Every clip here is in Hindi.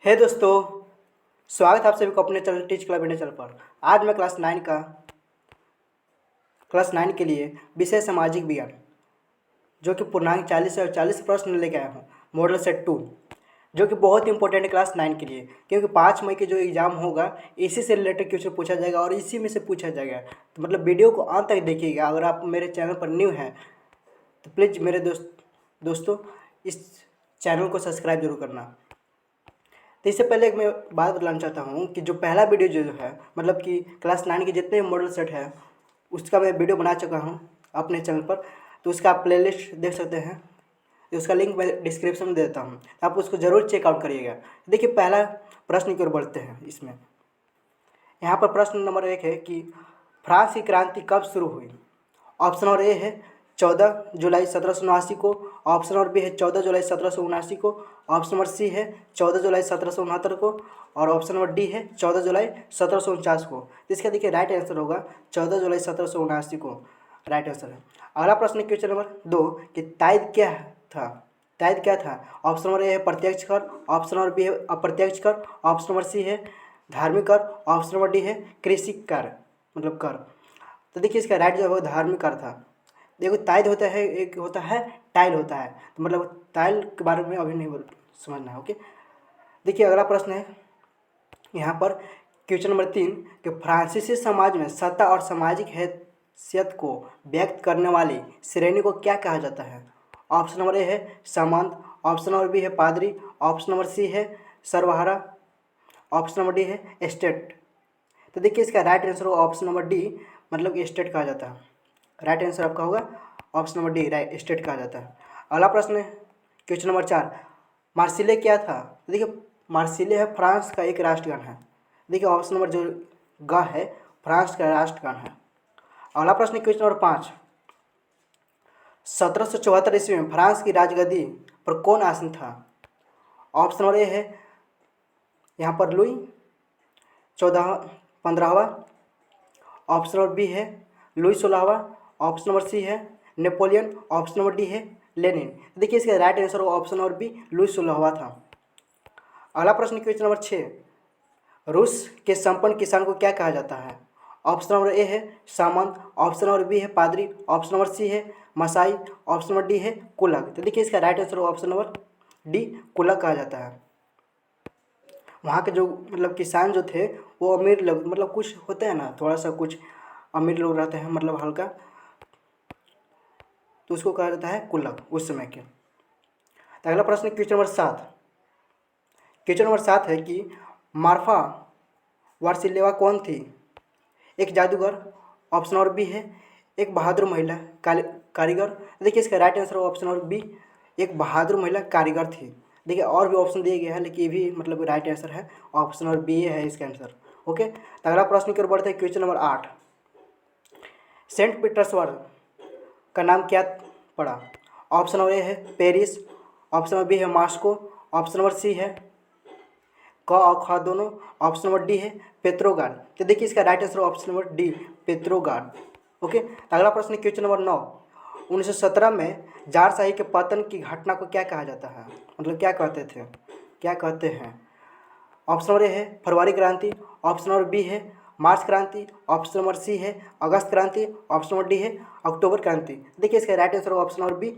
हे दोस्तों, स्वागत है आप सभी को अपने channel teach club India channel पर। आज मैं क्लास 9 के लिए विषय सामाजिक विज्ञान जो कि पूर्णांक 40 और 40 प्रश्न लेके आया हूँ, मॉडल सेट 2, जो कि बहुत इंपॉर्टेंट है क्लास 9 के लिए, क्योंकि 5 मई के जो एग्ज़ाम होगा इसी से रिलेटेड क्वेश्चन पूछा जाएगा और इसी में से पूछा जाएगा। तो मतलब वीडियो को अंत तक देखिएगा। अगर आप मेरे चैनल पर न्यू हैं तो प्लीज़ मेरे दोस्तों इस चैनल को सब्सक्राइब जरूर करना। तो इससे पहले एक मैं बात बताना चाहता हूँ कि जो पहला वीडियो जो है, मतलब कि क्लास 9 के जितने मॉडल सेट है उसका मैं वीडियो बना चुका हूँ अपने चैनल पर। तो उसका आप प्लेलिस्ट देख सकते हैं, उसका लिंक मैं डिस्क्रिप्शन में दे देता हूँ, तो आप उसको ज़रूर चेकआउट करिएगा। देखिए, पहला प्रश्न की ओर बढ़ते हैं। इसमें यहाँ पर प्रश्न नंबर 1 है कि फ्रांस की क्रांति कब शुरू हुई। ऑप्शन नंबर ए है 14 जुलाई 1779 को, ऑप्शन नंबर बी है 14 जुलाई 1779 को, ऑप्शन नंबर सी है 14 जुलाई 1769 को, और ऑप्शन नंबर डी है 14 जुलाई 1749 को। तो इसका देखिए राइट आंसर होगा 14 जुलाई 1779 को राइट आंसर है। अगला प्रश्न क्वेश्चन नंबर 2 कि ताइद क्या था। ताइद क्या था। ऑप्शन नंबर ए है प्रत्यक्ष कर, ऑप्शन नंबर बी है अप्रत्यक्ष कर, ऑप्शन नंबर सी है धार्मिक कर, ऑप्शन नंबर डी है कृषि कर, मतलब कर। तो देखिए इसका राइट जो है धार्मिक कर था। देखो, ताइद होता है, एक होता है टाइल होता है, तो मतलब टाइल के बारे में अभी नहीं समझना है। ओके, देखिए अगला प्रश्न है यहाँ पर क्वेश्चन नंबर 3 कि फ्रांसीसी समाज में सत्ता और सामाजिक हैसियत को व्यक्त करने वाली श्रेणी को क्या कहा जाता है। ऑप्शन नंबर ए है सामंत, ऑप्शन नंबर बी है पादरी, ऑप्शन नंबर सी है सर्वहारा, ऑप्शन नंबर डी है एस्टेट। तो देखिए इसका राइट आंसर होगा ऑप्शन नंबर डी, मतलब एस्टेट कहा जाता है। राइट आंसर आपका होगा option number D, right estate कहा जाता है। अगला प्रश्न है क्वेश्चन नंबर 4, मार्सिले क्या था। तो देखिए मार्सिले है फ्रांस का एक राष्ट्रगान है। देखिए ऑप्शन नंबर जो ग है फ्रांस का राष्ट्रगान है। अगला प्रश्न क्वेश्चन नंबर 5, 1774 ईस्वी में फ्रांस की राजगद्दी पर कौन आसीन था। ऑप्शन नंबर ए है यहाँ पर लुई 15वां, ऑप्शन नंबर बी है लुई 16वां, ऑप्शन नंबर सी है नेपोलियन, ऑप्शन नंबर डी है लेनिन। देखिए इसका राइट आंसर होगा ऑप्शन नंबर बी, लुई 16वां था। अगला प्रश्न क्वेश्चन नंबर 6, रूस के संपन्न किसान को क्या कहा जाता है। ऑप्शन नंबर ए है सामंत, ऑप्शन नंबर बी है पादरी, ऑप्शन नंबर सी है मसाई, ऑप्शन नंबर डी है कुलक। तो देखिए इसका राइट आंसर होगा ऑप्शन नंबर डी, कुलक कहा जाता है। वहाँ के जो मतलब किसान जो थे वो अमीर लोग, मतलब कुछ होते हैं ना, थोड़ा सा कुछ अमीर लोग रहते हैं, मतलब हल्का, तो उसको कहा जाता है कुलक उस समय के। तो अगला प्रश्न क्वेश्चन नंबर 7, क्वेश्चन नंबर 7 है कि मार्फा वार्सिलेवा कौन थी। एक जादूगर, ऑप्शन नंबर बी है एक बहादुर महिला कारीगर। देखिए इसका राइट आंसर होगा ऑप्शन नंबर बी, एक बहादुर महिला कारीगर थी। देखिए और भी ऑप्शन दिए गए हैं, लेकिन ये भी मतलब राइट आंसर है, ऑप्शन नंबर बी है इसका आंसर। ओके, तो अगला प्रश्न की ओर बढ़ते हैं क्वेश्चन नंबर 8, सेंट पीटर्सबर्ग का नाम क्या पड़ा। ऑप्शन नंबर ए है पेरिस, ऑप्शन नंबर बी है मॉस्को, ऑप्शन नंबर सी है क और ख दोनों, ऑप्शन नंबर डी है पेट्रोगाड। तो देखिए इसका right answer option number D, Petrograd. Okay, तो अगला प्रश्न क्वेश्चन नंबर 9, 1917 में जारशाही के पतन की घटना को क्या कहा जाता है, मतलब क्या कहते हैं। ऑप्शन नंबर ए है फरवरी क्रांति, ऑप्शन नंबर बी है मार्च क्रांति, ऑप्शन नंबर सी है अगस्त क्रांति, ऑप्शन नंबर डी है अक्टूबर क्रांति। देखिए इसका right answer option number B,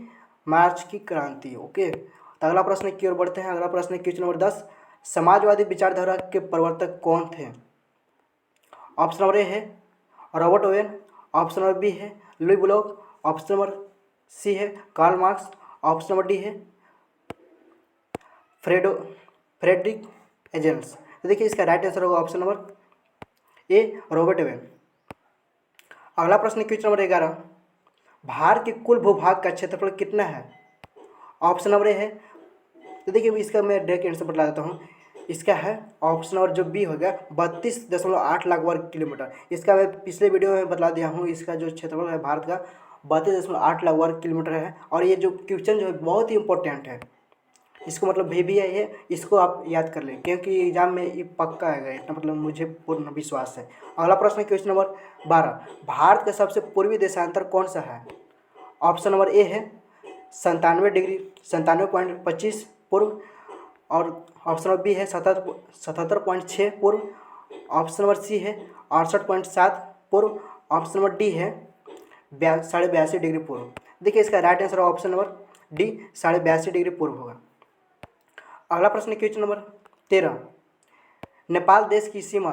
मार्च की क्रांति। ओके, तो अगला प्रश्न की ओर बढ़ते हैं। अगला प्रश्न क्वेश्चन नंबर 10, समाजवादी विचारधारा के प्रवर्तक कौन थे। ऑप्शन नंबर ए है Robert Owen, option number B है Louis Blanc, option number C है Karl Marx, option number D है फ्रेडरिक एजेंस। तो देखिए इसका राइट आंसर होगा option number A, Robert Owen. अगला प्रश्न क्वेश्चन नंबर 11, भारत के कुल भूभाग का क्षेत्रफल कितना है। ऑप्शन नंबर ए है, तो देखिए इसका मैं डायरेक्ट आंसर बता देता हूँ, इसका है ऑप्शन नंबर जो बी हो गया 32.8 लाख वर्ग किलोमीटर। इसका मैं पिछले वीडियो में बता दिया हूँ, इसका जो क्षेत्रफल है भारत का 32.8 लाख वर्ग किलोमीटर है। और ये जो क्वेश्चन जो है बहुत ही इंपॉर्टेंट है, इसको मतलब भी है ये, इसको आप याद कर लें क्योंकि एग्जाम में ये पक्का आएगा, इतना मतलब मुझे पूर्ण विश्वास है। अगला प्रश्न क्वेश्चन नंबर 12, भारत का सबसे पूर्वी देशांतर कौन सा है। ऑप्शन नंबर ए है 97 डिग्री 97.25 पूर्व, और ऑप्शन नंबर बी है 77.6 पूर्व, ऑप्शन नंबर सी है 68.7 पूर्व, ऑप्शन नंबर डी है 82.5 डिग्री पूर्व। देखिए इसका right answer option number D 82.5 degree पूर्व होगा। अगला प्रश्न क्वेश्चन नंबर 13, नेपाल देश की सीमा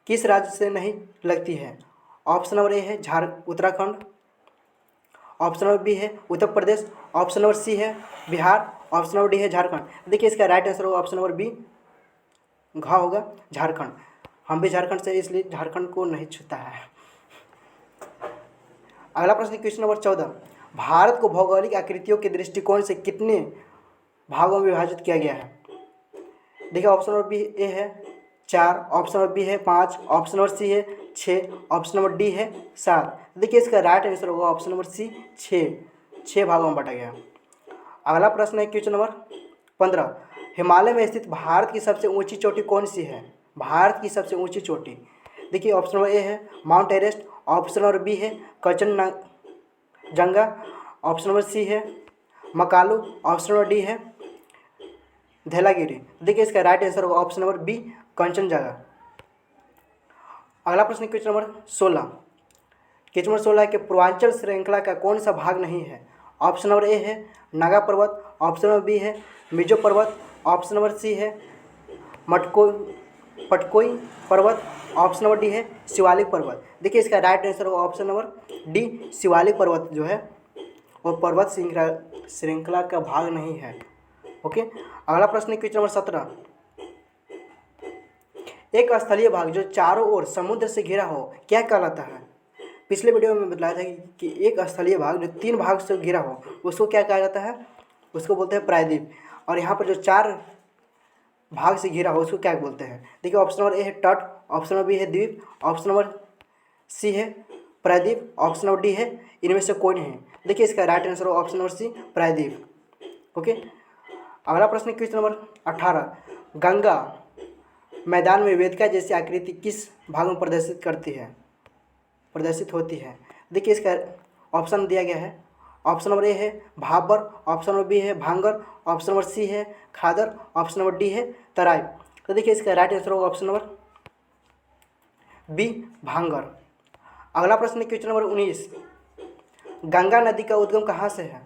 किस राज्य से नहीं लगती है? ऑप्शन नंबर ए है उत्तराखंड, ऑप्शन नंबर बी है Uttar Pradesh, option number C है बिहार, ऑप्शन नंबर डी है झारखंड। देखिए इसका राइट आंसर होगा ऑप्शन नंबर बी घ होगा, झारखंड। हम भी झारखंड से, इसलिए झारखंड को नहीं छूता है। अगला प्रश्न क्वेश्चन नंबर 14, भारत को भौगोलिक आकृतियों के दृष्टिकोण से कितने भागों में विभाजित किया गया है? देखिए ऑप्शन नंबर बी ए है 4, ऑप्शन नंबर बी है 5, ऑप्शन नंबर सी है 6, ऑप्शन नंबर डी है 7। देखिए इसका राइट आंसर होगा ऑप्शन नंबर सी 6 भागों में बांटा गया। अगला प्रश्न है क्वेश्चन नंबर 15, हिमालय में स्थित भारत की सबसे ऊंची चोटी कौन सी है? भारत की सबसे ऊंची चोटी, देखिए ऑप्शन नंबर ए है Mount Everest, option number B है कंचनजंगा, ऑप्शन नंबर सी है मकालू, ऑप्शन नंबर डी है धैलागिरी। देखिए इसका राइट आंसर होगा ऑप्शन नंबर बी कंचनजंगा। अगला प्रश्न क्वेश्चन नंबर 16, क्वेश्चन नंबर 16 के पूर्वांचल श्रृंखला का कौन सा भाग नहीं है? ऑप्शन नंबर ए है नागा पर्वत, ऑप्शन नंबर बी है मिजो पर्वत, ऑप्शन नंबर सी है पटकोई पर्वत, ऑप्शन नंबर डी है शिवालिक पर्वत। देखिए इसका राइट आंसर होगा ऑप्शन नंबर डी शिवालिक पर्वत जो है वो पर्वत श्रृंखला का भाग नहीं है। ओके, अगला प्रश्न क्वेश्चन नंबर 17, एक स्थलीय भाग जो चारों ओर समुद्र से घिरा हो क्या कहलाता है? पिछले वीडियो में बताया था कि एक स्थलीय भाग जो 3 भाग से घिरा हो उसको क्या कहा जाता है? उसको बोलते हैं प्रायद्वीप। और यहाँ पर जो 4 भाग से घिरा हो उसको क्या बोलते हैं? देखिए ऑप्शन नंबर ए है तट, ऑप्शन नंबर बी है द्वीप, ऑप्शन नंबर सी है प्रायद्वीप, ऑप्शन नंबर डी है इनमें से कोई नहीं। देखिए इसका राइट आंसर हो ऑप्शन नंबर सी प्रायद्वीप। ओके, अगला प्रश्न क्वेश्चन नंबर 18, गंगा मैदान में वेदिका जैसी आकृति किस भाग में प्रदर्शित होती है? देखिए इसका ऑप्शन दिया गया है, ऑप्शन नंबर ए है भाबर, ऑप्शन नंबर बी है भांगर, ऑप्शन नंबर सी है खादर, ऑप्शन नंबर डी है तराई। तो देखिए इसका राइट आंसर होगा ऑप्शन नंबर बी भांगर। अगला प्रश्न क्वेश्चन नंबर 19, गंगा नदी का उद्गम कहाँ से है?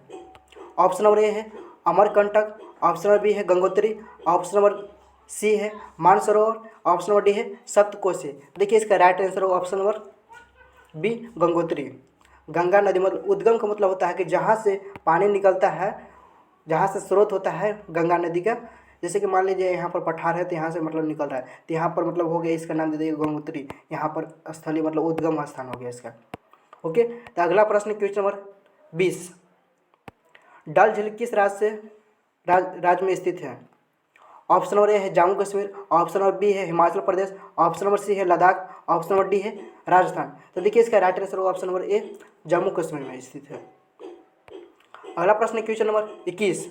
ऑप्शन नंबर ए है अमरकंटक, ऑप्शन नंबर बी है गंगोत्री, ऑप्शन नंबर सी है मानसरोवर, ऑप्शन नंबर डी है सप्तकोशी। देखिए इसका राइट आंसर होगा option number B Gangotri. Ganga नदी मतलब उद्गम का मतलब होता है कि जहाँ से पानी निकलता है, जहाँ से स्रोत होता है गंगा नदी का। जैसे कि मान लीजिए यहाँ पर पठार है तो यहाँ से मतलब निकल रहा है, तो यहाँ पर मतलब हो गया, इसका नाम दे देंगे गंगोत्री। यहाँ पर स्थलीय मतलब उद्गम स्थान हो गया इसका। ओके, तो अगला प्रश्न क्वेश्चन नंबर 20, डल झील किस राज्य में स्थित है? ऑप्शन नंबर ए है Jammu Kashmir, option number B है Himachal Pradesh, option number C है लद्दाख, ऑप्शन नंबर डी है राजस्थान। तो देखिए इसका राइट आंसर होगा ऑप्शन नंबर ए जम्मू कश्मीर में स्थित है। अगला प्रश्न क्वेश्चन नंबर 21,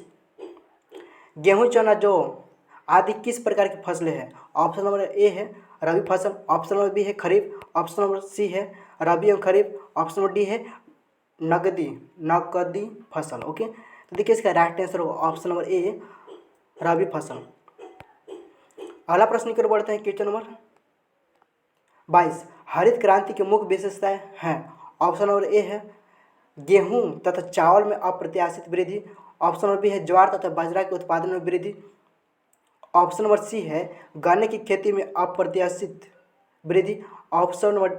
गेहूं चना जौ आदि किस प्रकार की फसलें हैं? ऑप्शन नंबर ए है रबी फसल, ऑप्शन नंबर बी है खरीफ, ऑप्शन नंबर सी है रबी एवं खरीफ, ऑप्शन नंबर डी है नकदी फसल। ओके, तो देखिए इसका राइट आंसर होगा ऑप्शन नंबर ए रबी फसल। अगला प्रश्न की ओर बढ़ते हैं क्वेश्चन नंबर 22, हरित क्रांति की मुख्य विशेषताएं हैं। ऑप्शन नंबर ए है गेहूं तथा चावल में अप्रत्याशित वृद्धि, ऑप्शन नंबर बी है ज्वार तथा बाजरा के उत्पादन में वृद्धि, ऑप्शन नंबर सी है गन्ने की खेती में अप्रत्याशित वृद्धि, ऑप्शन नंबर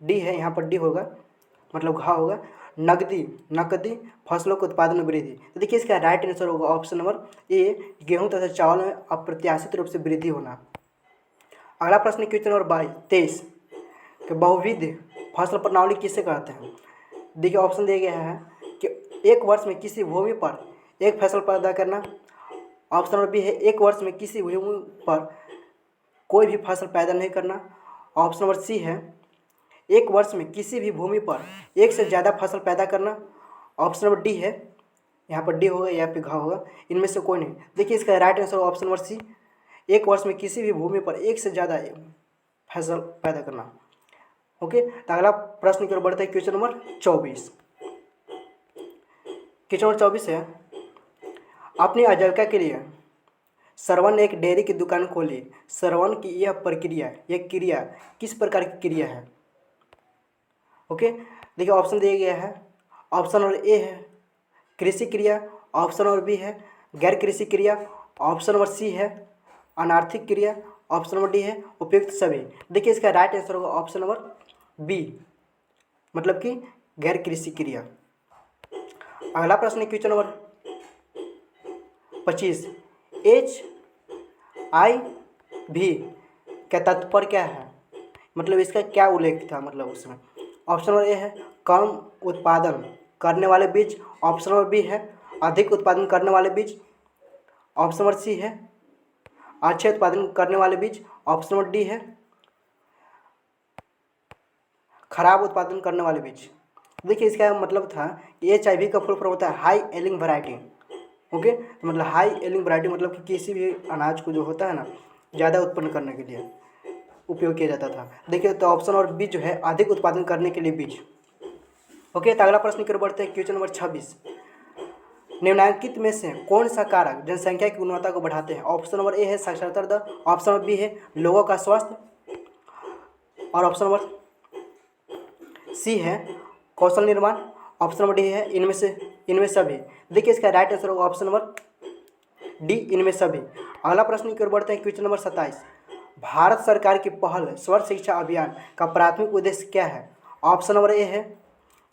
डी है, यहाँ पर डी होगा मतलब घा होगा, नकदी फसलों के उत्पादन में वृद्धि। तो देखिए इसका राइट आंसर होगा ऑप्शन नंबर ए गेहूं तथा चावल में अप्रत्याशित रूप से वृद्धि होना। अगला प्रश्न क्वेश्चन नंबर 23 कि बहुविध फसल प्रणाली किसे कहते हैं? देखिए ऑप्शन दिया गया है कि एक वर्ष में किसी भूमि पर एक फसल पैदा करना, ऑप्शन नंबर बी है एक वर्ष में किसी भूमि पर कोई भी फसल पैदा नहीं करना, ऑप्शन नंबर सी है एक वर्ष में किसी भी भूमि पर एक से ज़्यादा फसल पैदा करना, ऑप्शन नंबर डी है, यहाँ पर डी होगा या फिर घा होगा, इनमें से कोई नहीं। देखिए इसका राइट आंसर होगा ऑप्शन नंबर सी एक वर्ष में किसी भी भूमि पर एक से ज़्यादा फसल पैदा करना। ओके, तो अगला प्रश्न की ओर बढ़ते हैं क्वेश्चन नंबर 24। क्वेश्चन नंबर 24 है अपनी आजीविका के लिए श्रवण ने एक डेयरी की दुकान खोली। श्रवण की यह प्रक्रिया, यह क्रिया किस प्रकार की क्रिया है? ओके, देखिए ऑप्शन दिया गया है। ऑप्शन नंबर ए है कृषि क्रिया, ऑप्शन नंबर बी है गैर कृषि क्रिया, ऑप्शन नंबर सी है अनार्थिक क्रिया, ऑप्शन नंबर डी है उपयुक्त सभी। देखिए इसका राइट आंसर होगा ऑप्शन नंबर बी, मतलब कि गैर कृषि क्रिया। अगला प्रश्न है क्वेश्चन नंबर 25, HIV का तात्पर्य क्या है? मतलब इसका क्या उल्लेख था, मतलब उसमें? ऑप्शन नंबर ए है कम उत्पादन करने वाले बीज, ऑप्शन नंबर बी है अधिक उत्पादन करने वाले बीज, ऑप्शन नंबर सी है अच्छे उत्पादन करने वाले बीज, ऑप्शन नंबर डी है खराब उत्पादन करने वाले बीज। देखिए इसका मतलब था कि HIV का फुल फॉर्म होता है हाई एलिंग वैरायटी। ओके, तो मतलब हाई एलिंग वैरायटी मतलब कि किसी भी अनाज को जो होता है ना ज़्यादा उत्पन्न करने के लिए उपयोग किया जाता था। देखिए तो ऑप्शन और बी जो है अधिक उत्पादन करने के लिए बीज। ओके, तो अगला प्रश्न की ओर बढ़ते हैं क्वेश्चन नंबर 26, निम्नलिखित में से कौन सा कारक जनसंख्या की गुणवत्ता को बढ़ाते हैं? ऑप्शन नंबर ए है साक्षरता दर, ऑप्शन नंबर बी है लोगों का स्वास्थ्य, और ऑप्शन नंबर सी है कौशल निर्माण, ऑप्शन नंबर डी है इनमें सभी। देखिए इसका राइट आंसर होगा ऑप्शन नंबर डी, इनमें सभी। अगला प्रश्न की ओर बढ़ते हैं क्वेश्चन नंबर 27, भारत सरकार की पहल सर्व शिक्षा अभियान का प्राथमिक उद्देश्य क्या है? ऑप्शन नंबर ए है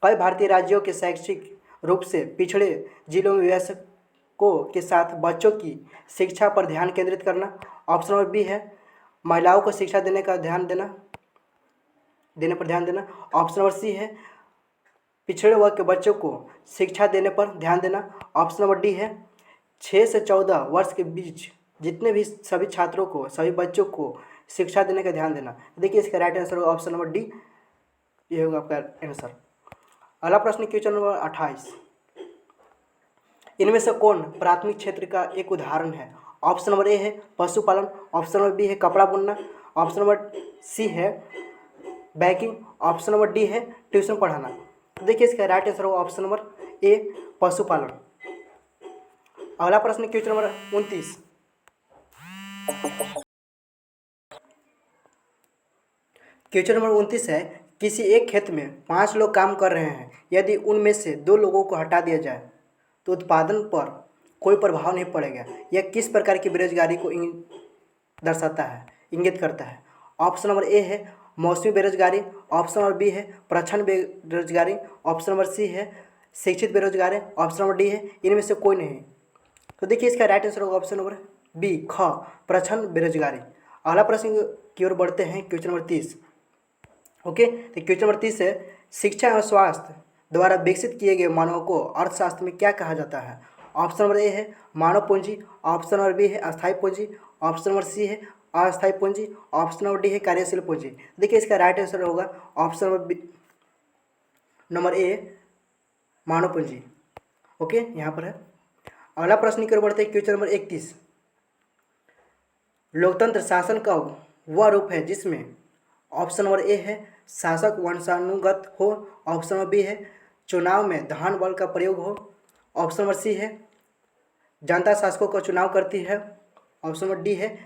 कई भारतीय राज्यों के शैक्षिक रूप से पिछड़े जिलों में वयस्कों के साथ बच्चों की शिक्षा पर ध्यान केंद्रित करना, ऑप्शन नंबर बी है महिलाओं को शिक्षा देने पर ध्यान देना, ऑप्शन नंबर सी है पिछड़े वर्ग के बच्चों को शिक्षा देने पर ध्यान देना, ऑप्शन नंबर डी है 6 से 14 वर्ष के बीच जितने भी सभी छात्रों को, सभी बच्चों को शिक्षा देने का ध्यान देना। देखिए इसका राइट आंसर होगा ऑप्शन नंबर डी, ये होगा आपका आंसर। अगला प्रश्न क्वेश्चन नंबर 28, इनमें से कौन प्राथमिक क्षेत्र का एक उदाहरण है? ऑप्शन नंबर ए है पशुपालन, ऑप्शन नंबर बी है कपड़ा बुनना, ऑप्शन नंबर सी है बैंकिंग, ऑप्शन नंबर डी है ट्यूशन पढ़ाना। देखिए इसका राइट आंसर होगा ऑप्शन नंबर ए पशुपालन। अगला प्रश्न क्वेश्चन नंबर 29, क्वेश्चन नंबर 29 है किसी एक खेत में 5 लोग काम कर रहे हैं, यदि उनमें से 2 लोगों को हटा दिया जाए तो उत्पादन पर कोई प्रभाव नहीं पड़ेगा। यह किस प्रकार की बेरोजगारी को दर्शाता है, इंगित करता है? ऑप्शन नंबर ए है मौसमी बेरोजगारी, ऑप्शन नंबर बी है प्रच्छन्न बेरोजगारी, ऑप्शन नंबर सी है शिक्षित बेरोजगारी, ऑप्शन नंबर डी है इनमें से कोई नहीं। तो देखिए इसका राइट आंसर होगा ऑप्शन नंबर बी ख प्रच्छन्न बेरोजगारी। अगला प्रश्न की ओर बढ़ते हैं क्वेश्चन नंबर 30। ओके, तो क्वेश्चन नंबर 30 है शिक्षा एवं स्वास्थ्य द्वारा विकसित किए गए मानवों को अर्थशास्त्र में क्या कहा जाता है? ऑप्शन नंबर ए है मानव पूंजी, ऑप्शन नंबर बी है अस्थायी पूंजी, ऑप्शन नंबर सी है अस्थायी पूंजी, ऑप्शन नंबर डी है कार्यशील पूंजी। देखिए इसका राइट आंसर होगा ऑप्शन नंबर ए मानव पूंजी। ओके, यहाँ पर है। अगला प्रश्न की ओर बढ़ते हैं क्वेश्चन नंबर 31, लोकतंत्र शासन का वह रूप है जिसमें ऑप्शन नंबर ए है शासक वंशानुगत हो, ऑप्शन नंबर बी है चुनाव में धन बल का प्रयोग हो, ऑप्शन नंबर सी है जनता शासकों का चुनाव करती है, ऑप्शन नंबर डी है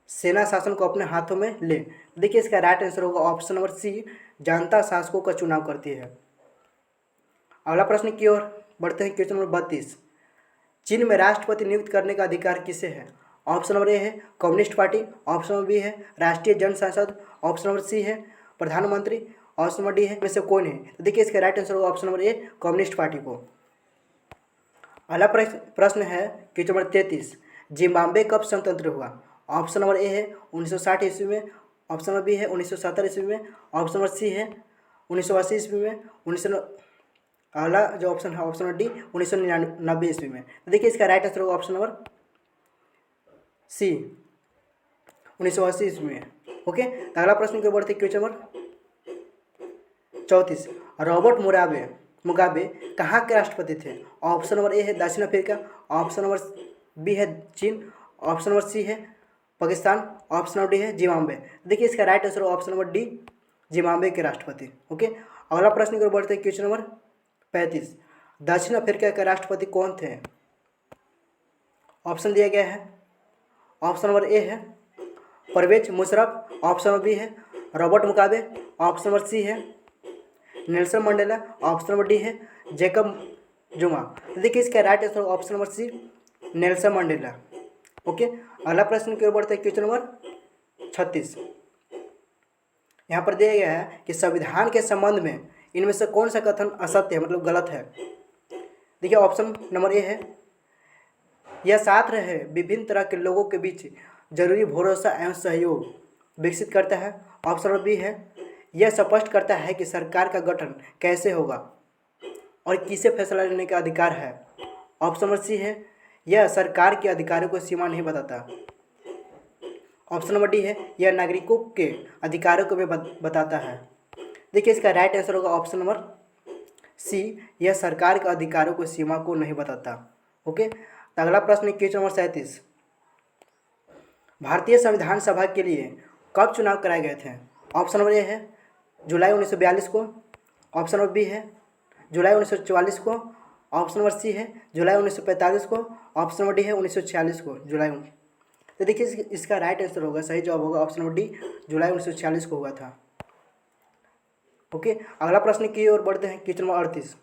सेना शासन को अपने हाथों में ले। देखिए इसका राइट आंसर होगा ऑप्शन नंबर सी जनता शासकों का चुनाव करती है। अगला प्रश्न की ओर बढ़ते हैं क्वेश्चन नंबर 32, चीन में राष्ट्रपति नियुक्त करने का अधिकार किसे है? ऑप्शन नंबर ए है communist party, option number B है राष्ट्रीय जन संसद, ऑप्शन नंबर सी है प्रधानमंत्री, ऑप्शन नंबर डी है में से कोई नहीं। तो देखिए इसका राइट आंसर होगा ऑप्शन नंबर ए कम्युनिस्ट पार्टी को। अगला प्रश्न है क्वेश्चन नंबर 33, जिम्बाब्वे कब स्वतंत्र हुआ? ऑप्शन नंबर ए है 1960 ईस्वी में, ऑप्शन नंबर बी है 1970 ईस्वी में, ऑप्शन नंबर सी है 1980 ईस्वी में, अगला जो ऑप्शन है ऑप्शन नंबर डी 1999 ईस्वी में। तो देखिए इसका राइट आंसर होगा ऑप्शन नंबर सी 1980 ईस्वी में। ओके, तो अगला प्रश्न की ओर बढ़ते क्वेश्चन नंबर 34, रॉबर्ट मुगाबे कहाँ के राष्ट्रपति थे? ऑप्शन नंबर ए है दक्षिण अफ्रीका, ऑप्शन नंबर बी है चीन, ऑप्शन नंबर सी है पाकिस्तान, ऑप्शन नंबर डी है जिम्बाब्वे। देखिए इसका राइट आंसर होगा ऑप्शन नंबर डी जिम्बाब्वे के राष्ट्रपति। ओके, अगला प्रश्न की ओर बढ़ते हैं क्वेश्चन नंबर 35, दक्षिण अफ्रीका के राष्ट्रपति कौन थे? ऑप्शन दिया गया है ऑप्शन नंबर ए है Pervez Musharraf, option number B है Robert Mugabe, option number C है Nelson Mandela, option number D है जेकब जुमा। तो देखिए इसका right answer option number C Nelson Mandela. Okay, अगला प्रश्न की ओर बढ़ते हैं, क्वेश्चन नंबर 36। यहाँ पर दिया गया है कि संविधान के संबंध में इनमें से कौन सा कथन असत्य है, मतलब गलत है। देखिए ऑप्शन नंबर ए है यह साथ रहे विभिन्न तरह के लोगों के बीच जरूरी भरोसा एवं सहयोग विकसित करता है। ऑप्शन नंबर बी है यह स्पष्ट करता है कि सरकार का गठन कैसे होगा और किसे फैसला लेने का अधिकार है। ऑप्शन नंबर सी है यह सरकार के अधिकारों को सीमा नहीं बताता। ऑप्शन नंबर डी है यह नागरिकों के अधिकारों को भी बताता है। देखिए इसका राइट आंसर होगा ऑप्शन नंबर सी यह सरकार के अधिकारों को सीमा को नहीं बताता। ओके, तो अगला प्रश्न क्वेश्चन नंबर 37। भारतीय संविधान सभा के लिए कब चुनाव कराए गए थे। ऑप्शन नंबर ए है जुलाई 1942 को, ऑप्शन नंबर बी है जुलाई 1944 को, ऑप्शन नंबर सी है जुलाई 1945 को, ऑप्शन नंबर डी है 1946 को जुलाई। तो देखिए इसका राइट आंसर होगा, सही जवाब होगा ऑप्शन नंबर डी जुलाई 1946 को हुआ था। ओके, अगला प्रश्न की ओर बढ़ते हैं, क्वेश्चन नंबर 38।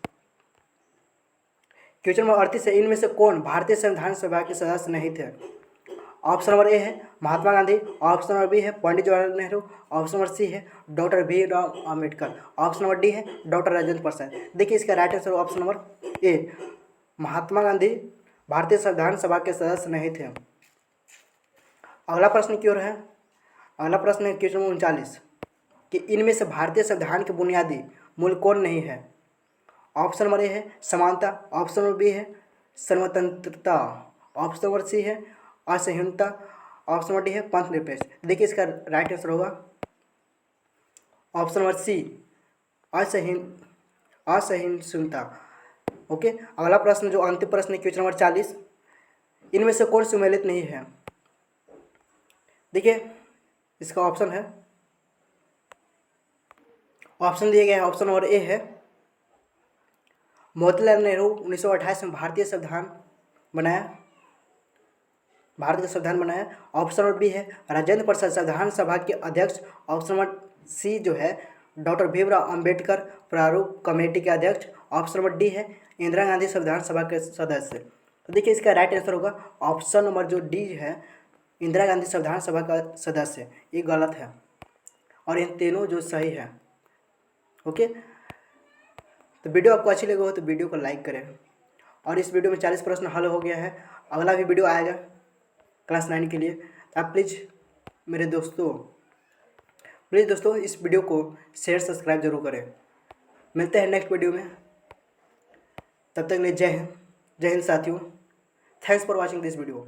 क्वेश्चन नंबर 38 है इनमें से कौन भारतीय संविधान सभा के सदस्य नहीं थे। ऑप्शन नंबर ए है Mahatma Gandhi, option number B है Pandit Jawaharlal Nehru, option number C है doctor Bhimrao Ambedkar, option number D है डॉक्टर राजेंद्र प्रसाद। देखिए इसका right answer option number A Mahatma Gandhi भारतीय संविधान सभा के सदस्य नहीं थे। अगला प्रश्न की ओर है, अगला प्रश्न है क्वेश्चन नंबर 39 कि इनमें से भारतीय संविधान के बुनियादी मूल कौन नहीं है। ऑप्शन नंबर ए है समानता, ऑप्शन नंबर बी है सर्वतंत्रता, ऑप्शन नंबर सी है असहिष्णुता, ऑप्शन नंबर डी है पंथ निरपेक्ष। देखिए इसका राइट आंसर होगा ऑप्शन नंबर सी असहिष्णुता। ओके, अगला प्रश्न जो अंतिम प्रश्न है क्वेश्चन नंबर 40 इनमें से कौन सुमेलित नहीं है। देखिए इसका ऑप्शन है, ऑप्शन दिए गए हैं, ऑप्शन नंबर ए है मोतीलाल नेहरू 1928 में भारत का संविधान बनाया, ऑप्शन नंबर बी है राजेंद्र प्रसाद संविधान सभा के अध्यक्ष, ऑप्शन नंबर सी जो है डॉक्टर भीमराव अंबेडकर प्रारूप कमेटी के अध्यक्ष, ऑप्शन नंबर डी है इंदिरा गांधी संविधान सभा के सदस्य। तो देखिए इसका राइट आंसर होगा ऑप्शन नंबर जो डी है इंदिरा गांधी संविधान सभा का सदस्य। ये गलत है और इन तीनों जो सही है। ओके, तो वीडियो आपको अच्छी लगी हो तो वीडियो को लाइक करें। और इस वीडियो में 40 प्रश्न हल हो गया है, अगला भी वीडियो आएगा क्लास 9 के लिए। तो आप प्लीज़ दोस्तों इस वीडियो को शेयर सब्सक्राइब जरूर करें। मिलते हैं नेक्स्ट वीडियो में, तब तक के लिए जय हिंद साथियों। Thanks for watching this video.